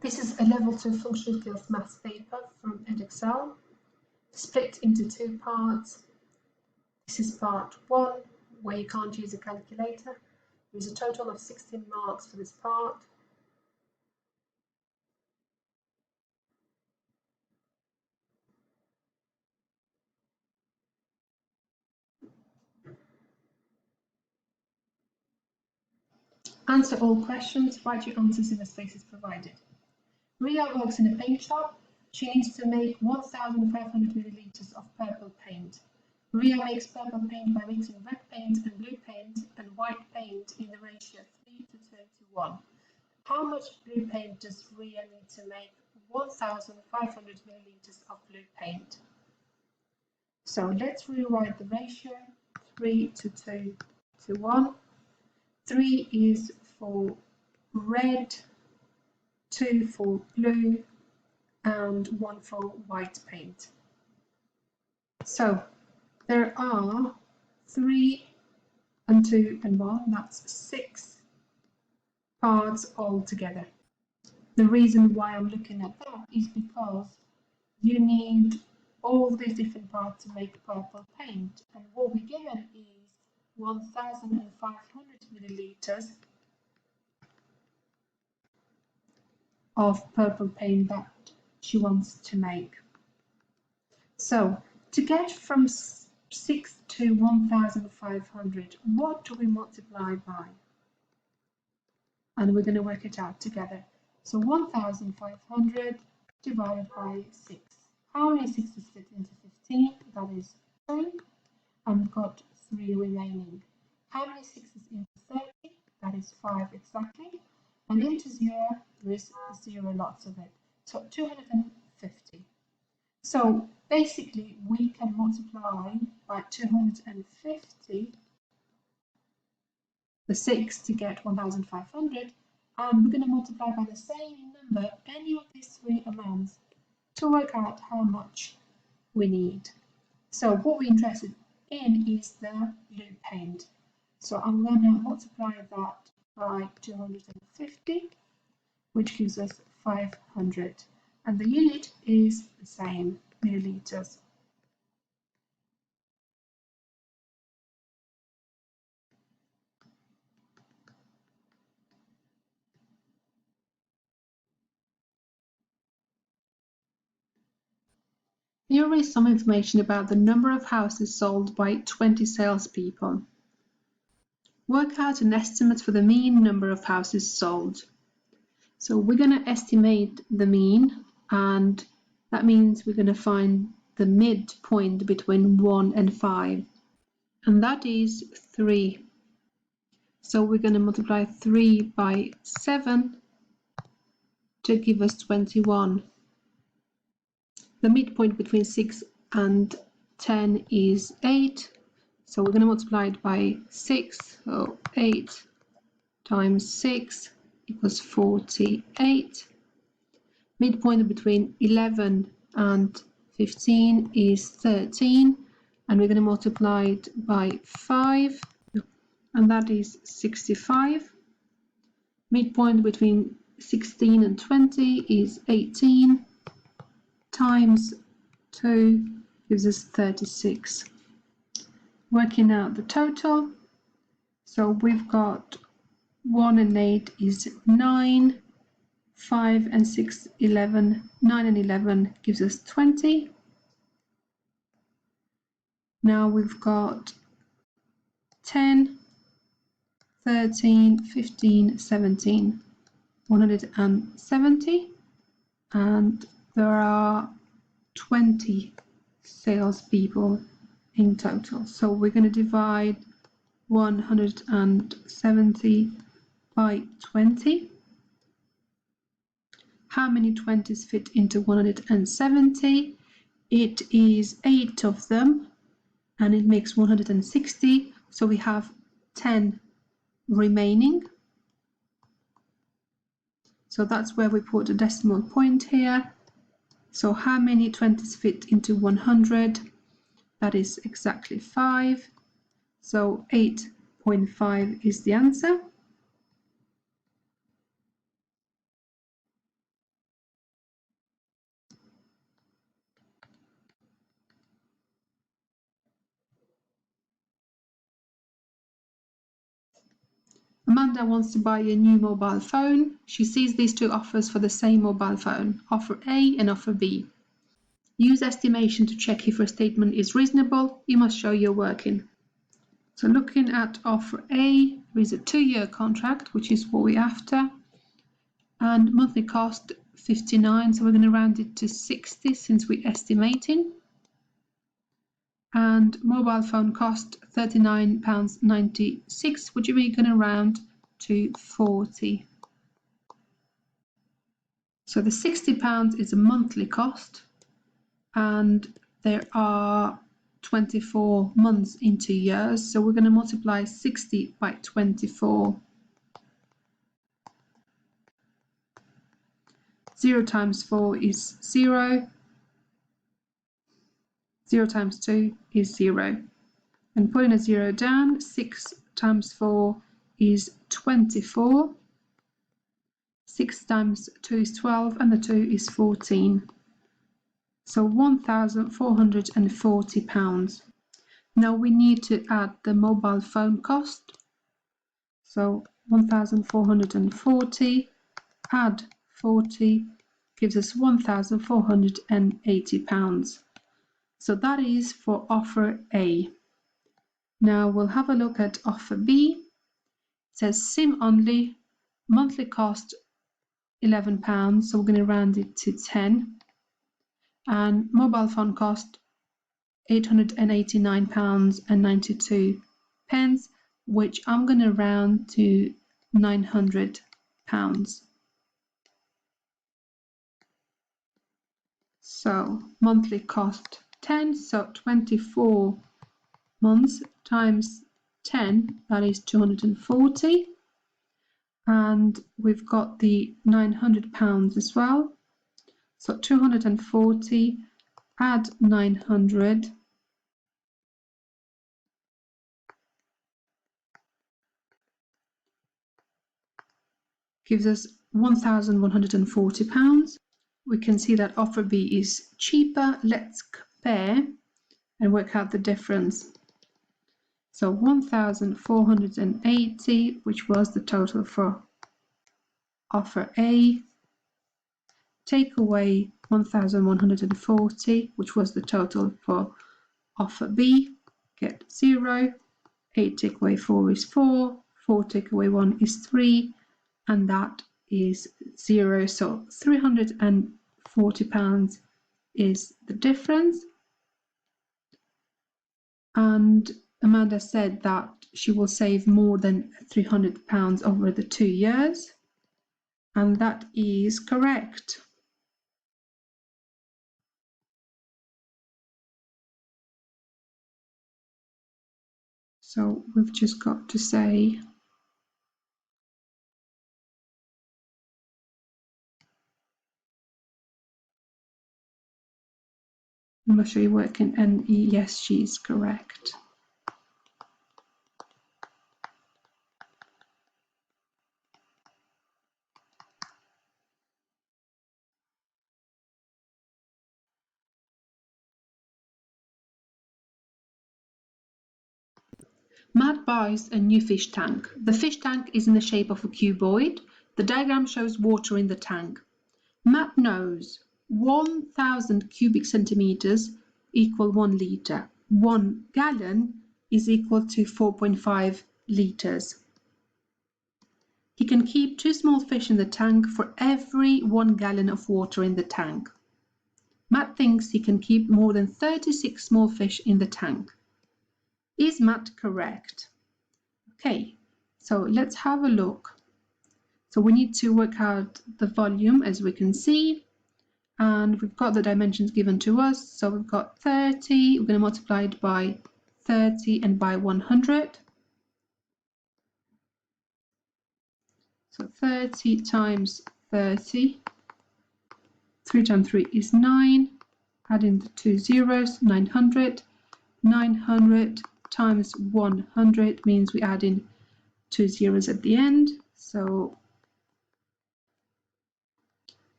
This is a level 2 functional skills maths paper from Edexcel, split into 2 parts. This is part 1, where you can't use a calculator. There's a total of 16 marks for this part. Answer all questions, write your answers in the spaces provided. Ria works in a paint shop. She needs to make 1,500 milliliters of purple paint. Ria makes purple paint by mixing red paint and blue paint and white paint in the ratio 3 to 2 to 1. How much blue paint does Ria need to make 1,500 milliliters of blue paint? So let's rewrite the ratio, 3 to 2 to 1. 3 is for red, 2 for blue, and 1 for white paint. So there are 3 and 2 and 1, that's 6 parts altogether. The reason why I'm looking at that is because you need all these different parts to make purple paint, and what we're given is 1,500 milliliters of purple paint that she wants to make. So to get from 6 to 1,500, what do we multiply by? And we're going to work it out together. So 1,500 divided by 6. How many 6's fit into 15? That is 2. And we've got 3 remaining. How many 6's into 30? That is 5 exactly. And into 0, there is 0, lots of it. So 250. So basically, we can multiply by 250 the 6 to get 1,500, and we're going to multiply by the same number, any of these 3 amounts, to work out how much we need. So what we're interested in is the blue paint. So I'm going to multiply that by 250, which gives us 500. And the unit is the same, milliliters. Here is some information about the number of houses sold by 20 salespeople. Work out an estimate for the mean number of houses sold. So we're going to estimate the mean, and that means we're going to find the midpoint between 1 and 5, and that is 3. So we're going to multiply 3 by 7 to give us 21. The midpoint between 6 and 10 is 8, so we're going to multiply it by 6, so 8 times 6 equals 48. Midpoint between 11 and 15 is 13, and we're going to multiply it by 5, and that is 65. Midpoint between 16 and 20 is 18, times 2 gives us 36. Working out the total, so we've got 1 and 8 is 9, 5 and 6, 11, 9 and 11 gives us 20. Now we've got 10, 13, 15, 17, 170, and there are 20 salespeople in total. So we're going to divide 170 by 20. How many 20s fit into 170? It is 8 of them, and it makes 160. So we have 10 remaining. So that's where we put a decimal point here. So how many 20s fit into 100? That is exactly 5. So 8.5 is the answer. Amanda wants to buy a new mobile phone. She sees these two offers for the same mobile phone, offer A and offer B. Use estimation to check if your statement is reasonable. You must show you're working. So looking at offer A, there is a 2-year contract, which is what we're after, and monthly cost 59, so we're going to round it to 60 since we're estimating. And mobile phone cost £39.96, which we're going to round to 40. So the £60 is a monthly cost, and there are 24 months in 2 years, so we're going to multiply 60 by 24. 0 times 4 is 0. 0 times 2 is 0. And putting a 0 down, 6 times 4 is 24. 6 times 2 is 12, and the 2 is 14. So £1,440. Now we need to add the mobile phone cost. So 1,440, add 40, gives us £1,480. So that is for offer A. Now we'll have a look at offer B. It says SIM only, monthly cost £11, so we're going to round it to 10. And mobile phone cost £889.92, which I'm going to round to £900. So monthly cost 10, so 24 months times 10, that is 240. And we've got the £900 as well. So 240, add 900. Gives us £1,140. We can see that offer B is cheaper. Let's compare and work out the difference. So 1,480, which was the total for offer A, take away 1,140, which was the total for offer B, get 0. 8 take away 4 is 4, 4 take away 1 is 3, and that is 0. So £340 is the difference. And Amanda said that she will save more than £300 over the 2 years, and that is correct. So we've just got to say I'm sure you're working, and yes, she's correct. Matt buys a new fish tank. The fish tank is in the shape of a cuboid. The diagram shows water in the tank. Matt knows 1,000 cubic centimeters equal 1 litre. 1 gallon is equal to 4.5 litres. He can keep 2 small fish in the tank for every 1 gallon of water in the tank. Matt thinks he can keep more than 36 small fish in the tank. Is Matt correct? Okay, so let's have a look. So we need to work out the volume, as we can see, and we've got the dimensions given to us. So we've got 30, we're going to multiply it by 30 and by 100. So 30 times 30, 3 times 3 is 9, adding the 2 zeros, 900. 900 times 100 means we add in 2 zeros at the end, so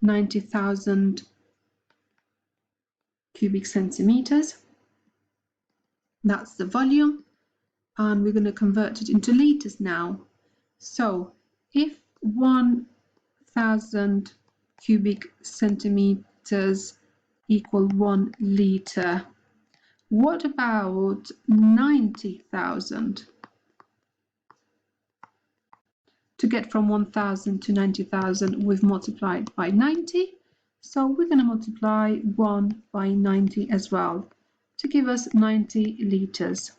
90,000 cubic centimeters. That's the volume, and we're going to convert it into litres now. So if 1,000 cubic centimeters equal 1 liter, what about 90,000? To get from 1,000 to 90,000, we've multiplied by 90. So we're going to multiply 1 by 90 as well to give us 90 liters.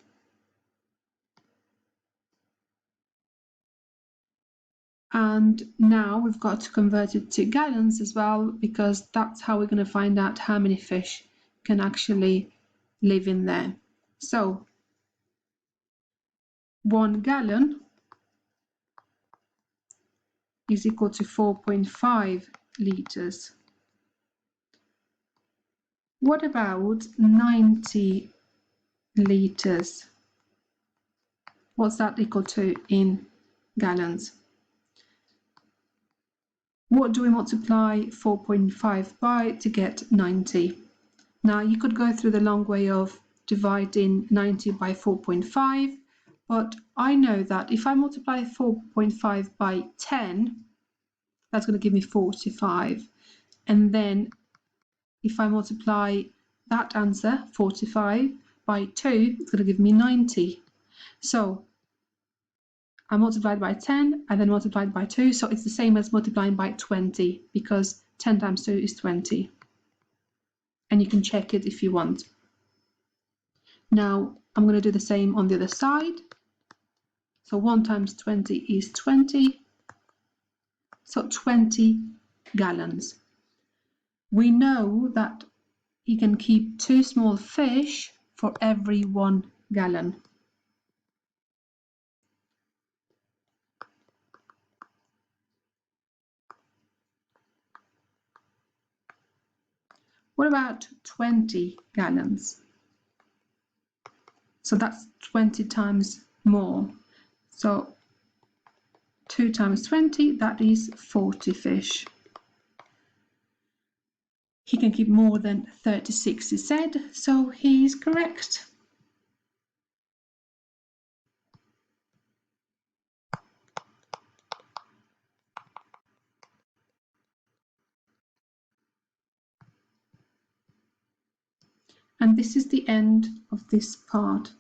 And now we've got to convert it to gallons as well, because that's how we're going to find out how many fish can actually live in there. So 1 gallon is equal to 4.5 liters. What about 90 liters? What's that equal to in gallons? What do we multiply 4.5 by to get 90? Now you could go through the long way of dividing 90 by 4.5, but I know that if I multiply 4.5 by 10, that's going to give me 45. And then if I multiply that answer, 45, by 2, it's going to give me 90. So I multiplied by 10 and then multiplied by 2, so it's the same as multiplying by 20, because 10 times 2 is 20. And you can check it if you want. Now I'm going to do the same on the other side. So 1 times 20 is 20, so 20 gallons. We know that you can keep 2 small fish for every 1 gallon. What about 20 gallons? So that's 20 times more. So 2 times 20, that is 40 fish. He can keep more than 36, he said, so he's correct. And this is the end of this part.